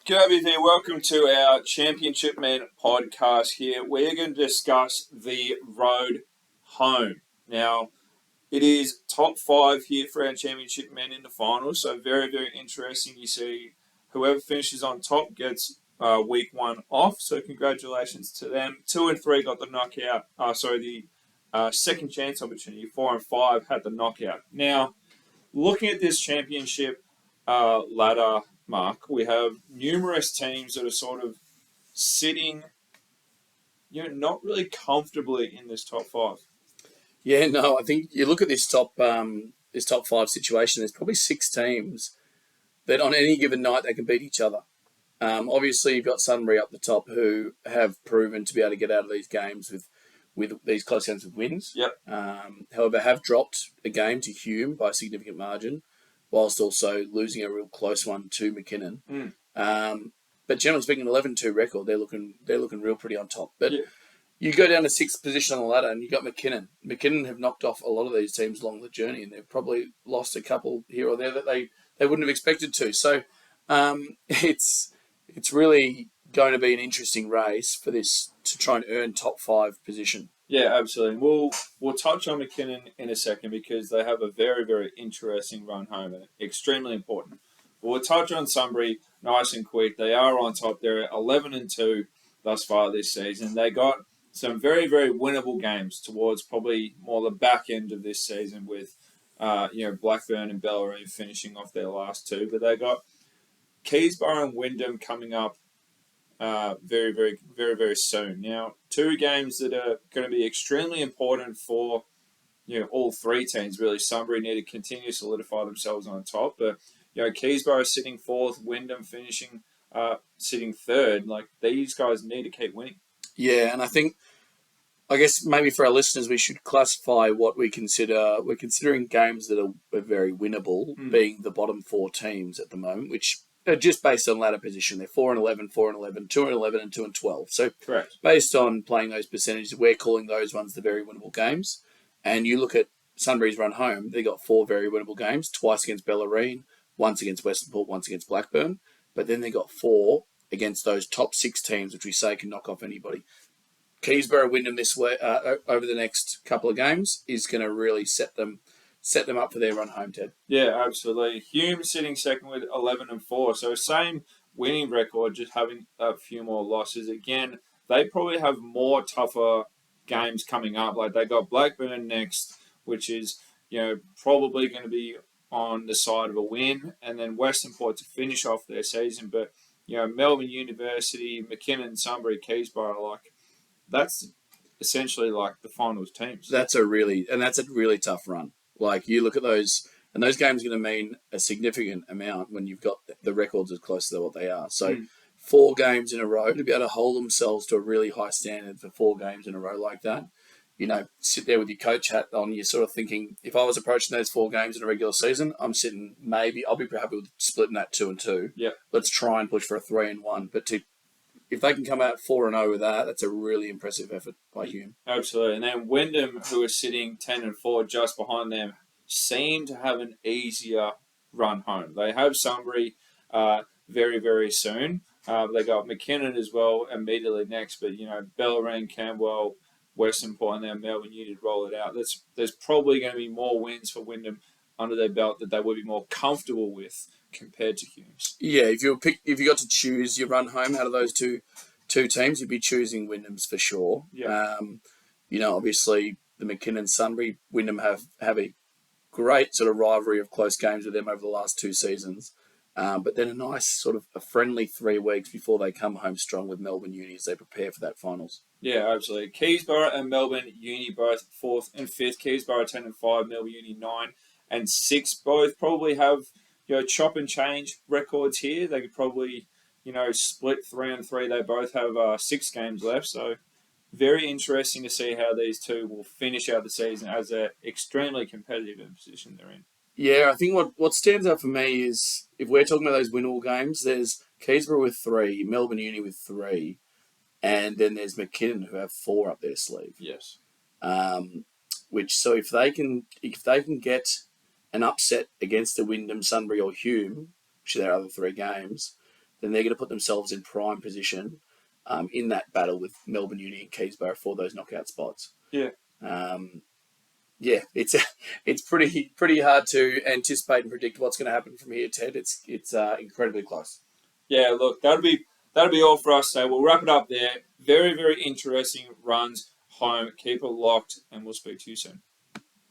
G'day, BV. Welcome to our Championship Men podcast here. We're going to discuss the road home. Now, it is top five here for our Championship Men in the finals, so very, very interesting. You see, whoever finishes on top gets week one off, so congratulations to them. 2 and 3 got the knockout, the second chance opportunity. 4 and 5 had the knockout. Now, looking at this championship ladder, Mark, we have numerous teams that are sort of sitting, not really comfortably in this top five. Yeah, no, I think you look at this top five situation. There's probably six teams that on any given night they can beat each other. Obviously, you've got Sunbury up the top who have proven to be able to get out of these games with these close games with wins. Yep. However, have dropped a game to Hume by a significant margin, whilst also losing a real close one to McKinnon. But generally speaking, 11-2 record, they're looking real pretty on top. But you go down to sixth position on the ladder, and you got McKinnon. McKinnon have knocked off a lot of these teams along the journey, and they've probably lost a couple here or there that they wouldn't have expected to. So it's really going to be an interesting race for this to try and earn top five position. Yeah, absolutely. We'll touch on McKinnon in a second because they have a very, very interesting run home and extremely important. We'll touch on Sunbury nice and quick. They are on top. They're 11-2 thus far this season. They got some very, very winnable games towards probably more the back end of this season with, Blackburn and Bellarine finishing off their last two. But they got Keysborough and Wyndham coming up very, very, very, very soon. Now, two games that are going to be extremely important for all three teams. Really, Sunbury need to continue to solidify themselves on top, but Keysborough sitting fourth, Wyndham finishing sitting third. Like these guys need to keep winning. Yeah, and I guess maybe for our listeners, we should classify what we consider. We're considering games that are very winnable, being the bottom four teams at the moment, which are just based on ladder position. They're 4-11, 4-11, 2-11, and 2-12. So correct. Based on playing those percentages, we're calling those ones the very winnable games. And you look at Sunbury's run home, they got four very winnable games, twice against Bellarine, once against Western Port, once against Blackburn. But then they got four against those top six teams, which we say can knock off anybody. Keysborough Wyndham this way over the next couple of games is going to really set them up for their run home, Ted. Yeah, absolutely. Hume sitting second with 11-4, so same winning record, just having a few more losses. Again, they probably have more tougher games coming up. Like they got Blackburn next, which is probably going to be on the side of a win, and then Western Port to finish off their season. But Melbourne University, McKinnon, Sunbury, Keysborough, like that's essentially like the finals teams. That's a really tough run. Like you look at those, and those games are going to mean a significant amount when you've got the records as close to what they are. So 4 games in a row, to be able to hold themselves to a really high standard for 4 games in a row like that, sit there with your coach hat on, you're sort of thinking, if I was approaching those 4 games in a regular season, I'll be happy with splitting that 2-2. Yeah. Let's try and push for a 3-1. But if they can come out 4-0 with that, that's a really impressive effort by Hume. Absolutely. And then Wyndham, who are sitting 10-4 just behind them, seem to have an easier run home. They have Sunbury very, very soon. They got McKinnon as well immediately next, but Bellarine, Camberwell, Western Port, and then Melbourne United roll it out. There's probably going to be more wins for Wyndham under their belt that they would be more comfortable with compared to Hume's. Yeah, if you got to choose your run home out of those two teams, you'd be choosing Wyndham's for sure. Yeah. Obviously the McKinnon Sunbury, Wyndham have a great sort of rivalry of close games with them over the last 2 seasons. But then a nice sort of a friendly 3 weeks before they come home strong with Melbourne Uni as they prepare for that finals. Yeah, absolutely. Keysborough and Melbourne Uni both 4th and 5th. Keysborough 10-5, Melbourne Uni 9 and 6. Both probably have chop and change records here. They could probably split 3-3. They both have 6 games left. So very interesting to see how these two will finish out the season as they're extremely competitive in the position they're in. Yeah, I think what stands out for me is if we're talking about those winnable games, there's Keysborough with 3, Melbourne Uni with 3, and then there's McKinnon who have 4 up their sleeve. Yes. If they can get an upset against the Wyndham, Sunbury, or Hume, which are their other 3 games, then they're going to put themselves in prime position in that battle with Melbourne Uni and Keysborough for those knockout spots. Yeah. It's pretty hard to anticipate and predict what's going to happen from here, Ted. It's incredibly close. Yeah, look, that'll be all for us today. We'll wrap it up there. Very, very interesting runs home. Keep it locked, and we'll speak to you soon.